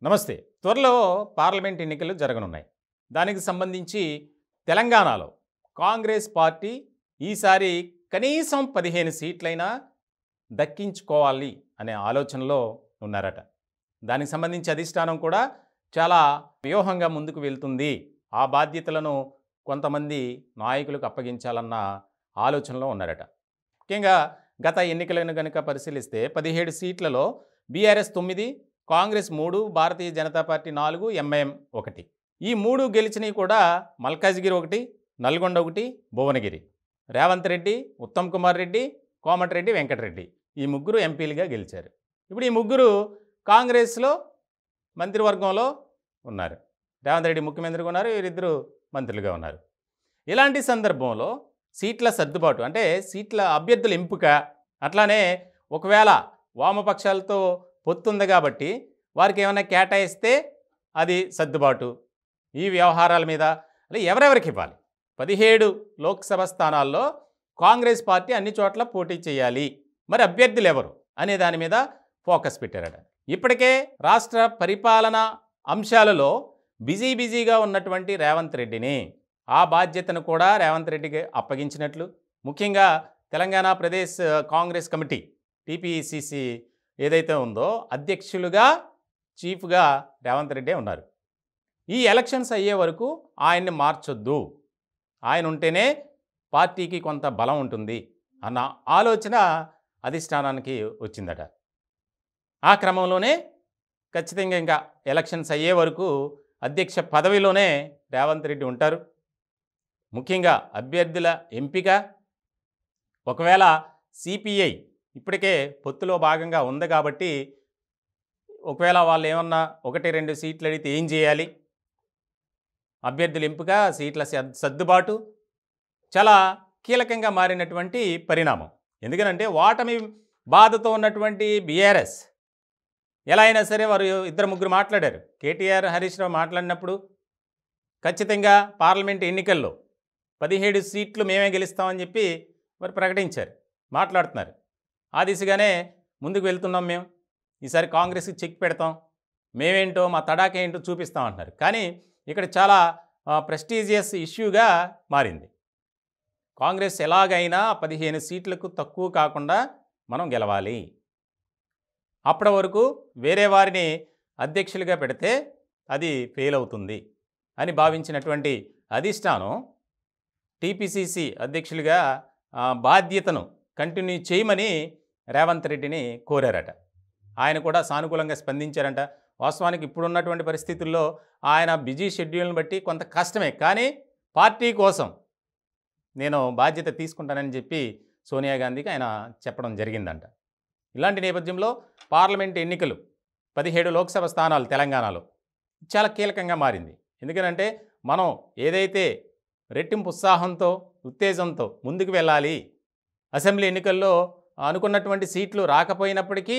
నమస్తే. త్వరలో పార్లమెంట్ ఎన్నికలు జరగనున్నాయి. దానికి సంబంధించి తెలంగాణలో కాంగ్రెస్ పార్టీ ఈసారి కనీసం 15 సీట్లైనా దక్కించుకోవాలి అనే ఆలోచనలో ఉన్నారట. దానికి సంబంధించి అధిష్టానం కూడా చాలా వ్యూహంగా ముందుకు వెళ్తుంది. ఆ బాధ్యతలను కొంతమంది నాయకులకు అప్పగించాలన్న ఆలోచనలో ఉన్నారట. ముఖ్యంగా గత ఎన్నికలను గనుక పరిశీలిస్తే 17 సీట్లలో BRS 9, Congress 3, Bharatiya Janata party 4, MIM 1. ఈ 3 గెలిచినవి కూడా మల్కాజ్గిరి 1, నల్గొండ 1, భువనగిరి. రేవంత్ రెడ్డి, ఉత్తమ్ కుమార్ రెడ్డి, కోమటిరెడ్డి వెంకటరెడ్డి ఈ ముగ్గురు ఎంపీలుగా గెలిచారు. ఇప్పుడు ఈ ముగ్గురు కాంగ్రెస్లో మంత్రివర్గంలో ఉన్నారు. రేవంత్ రెడ్డి ముఖ్యమంత్రిగా ఉన్నారు, వీరిద్దరూ మంత్రులుగా ఉన్నారు. ఇలాంటి సందర్భంలో సీట్ల సర్దుబాటు అంటే సీట్ల అభ్యర్థుల ఎంపిక, అట్లానే ఒకవేళ వామపక్షాలతో పొత్తుంది కాబట్టి వారికి ఏమైనా కేటాయిస్తే అది సర్దుబాటు. ఈ వ్యవహారాల మీద ఎవరెవరికి ఇవ్వాలి? 17 లోక్సభ స్థానాల్లో కాంగ్రెస్ పార్టీ అన్ని చోట్ల పోటీ చేయాలి. మరి అభ్యర్థులు ఎవరు అనే దాని మీద ఫోకస్ పెట్టారట. ఇప్పటికే రాష్ట్ర పరిపాలన అంశాలలో బిజీగా ఉన్నటువంటి రేవంత్ రెడ్డిని ఆ బాధ్యతను కూడా రేవంత్ రెడ్డికి అప్పగించినట్లు, ముఖ్యంగా తెలంగాణ ప్రదేశ్ కాంగ్రెస్ కమిటీ టీపీసీసీ ఏదైతే ఉందో అధ్యక్షులుగా చీఫ్గా రేవంత్ రెడ్డే ఉన్నారు. ఈ ఎలక్షన్స్ అయ్యే వరకు ఆయన్ని మార్చొద్దు, ఆయన ఉంటేనే పార్టీకి కొంత బలం ఉంటుంది అన్న ఆలోచన అధిష్టానానికి వచ్చిందట. ఆ క్రమంలోనే ఖచ్చితంగా ఇంకా ఎలక్షన్స్ అయ్యే వరకు అధ్యక్ష పదవిలోనే రేవంత్ రెడ్డి ఉంటారు. ముఖ్యంగా అభ్యర్థుల ఎంపిక, ఒకవేళ సిపిఐ ఇప్పటికే పొత్తులో భాగంగా ఉంది కాబట్టి ఒకవేళ వాళ్ళు ఏమన్నా 1-2 సీట్లు అడిగితే ఏం చేయాలి, అభ్యర్థుల ఎంపిక, సీట్ల సర్దుబాటు చాలా కీలకంగా మారినటువంటి పరిణామం. ఎందుకనంటే ఓటమి బాధతో ఉన్నటువంటి బీఆర్ఎస్ ఎలా అయినా సరే వారు 2-3 మాట్లాడారు. కేటీఆర్, హరీష్ రావు మాట్లాడినప్పుడు ఖచ్చితంగా పార్లమెంట్ ఎన్నికల్లో 17 సీట్లు మేమే గెలుస్తామని చెప్పి వారు ప్రకటించారు, మాట్లాడుతున్నారు. ఆ దిశగానే ముందుకు వెళ్తున్నాం. మేము ఈసారి కాంగ్రెస్కి చెక్ పెడతాం, మేమేంటో మా తడాక ఏంటో చూపిస్తాం అంటున్నారు. కానీ ఇక్కడ చాలా ప్రెస్టీజియస్ ఇష్యూగా మారింది. కాంగ్రెస్ ఎలాగైనా 15 సీట్లకు తక్కువ కాకుండా మనం గెలవాలి, అప్పటి వరకు వేరే వారిని అధ్యక్షులుగా పెడితే అది ఫెయిల్ అవుతుంది అని భావించినటువంటి అధిష్టానం టీపీసీసీ అధ్యక్షులుగా బాధ్యతను కంటిన్యూ చేయమని రేవంత్ రెడ్డిని కోరారట. ఆయన కూడా సానుకూలంగా స్పందించారంట. వాస్తవానికి ఇప్పుడున్నటువంటి పరిస్థితుల్లో ఆయన బిజీ షెడ్యూల్ని బట్టి కొంత కష్టమే, కానీ పార్టీ కోసం నేను బాధ్యత తీసుకుంటానని చెప్పి సోనియా గాంధీకి ఆయన చెప్పడం జరిగిందంట. ఇలాంటి నేపథ్యంలో పార్లమెంట్ ఎన్నికలు 17 లోక్సభ స్థానాలు తెలంగాణలో చాలా కీలకంగా మారింది. ఎందుకనంటే మనం ఏదైతే రెట్టింపు ఉత్సాహంతో, ఉత్తేజంతో ముందుకు వెళ్ళాలి, అసెంబ్లీ ఎన్నికల్లో అనుకున్నటువంటి సీట్లు రాకపోయినప్పటికీ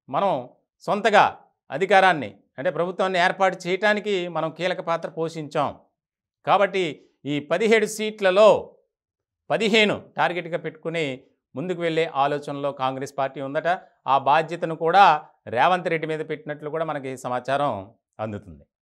మనం సొంతగా అధికారాన్ని అంటే ప్రభుత్వాన్ని ఏర్పాటు చేయడానికి మనం కీలక పాత్ర పోషించాం. కాబట్టి ఈ 17 సీట్లలో 15 టార్గెట్గా పెట్టుకుని ముందుకు వెళ్ళే ఆలోచనలో కాంగ్రెస్ పార్టీ ఉందట. ఆ బాధ్యతను కూడా రేవంత్ రెడ్డి మీద పెట్టినట్లు కూడా మనకి సమాచారం అందుతుంది.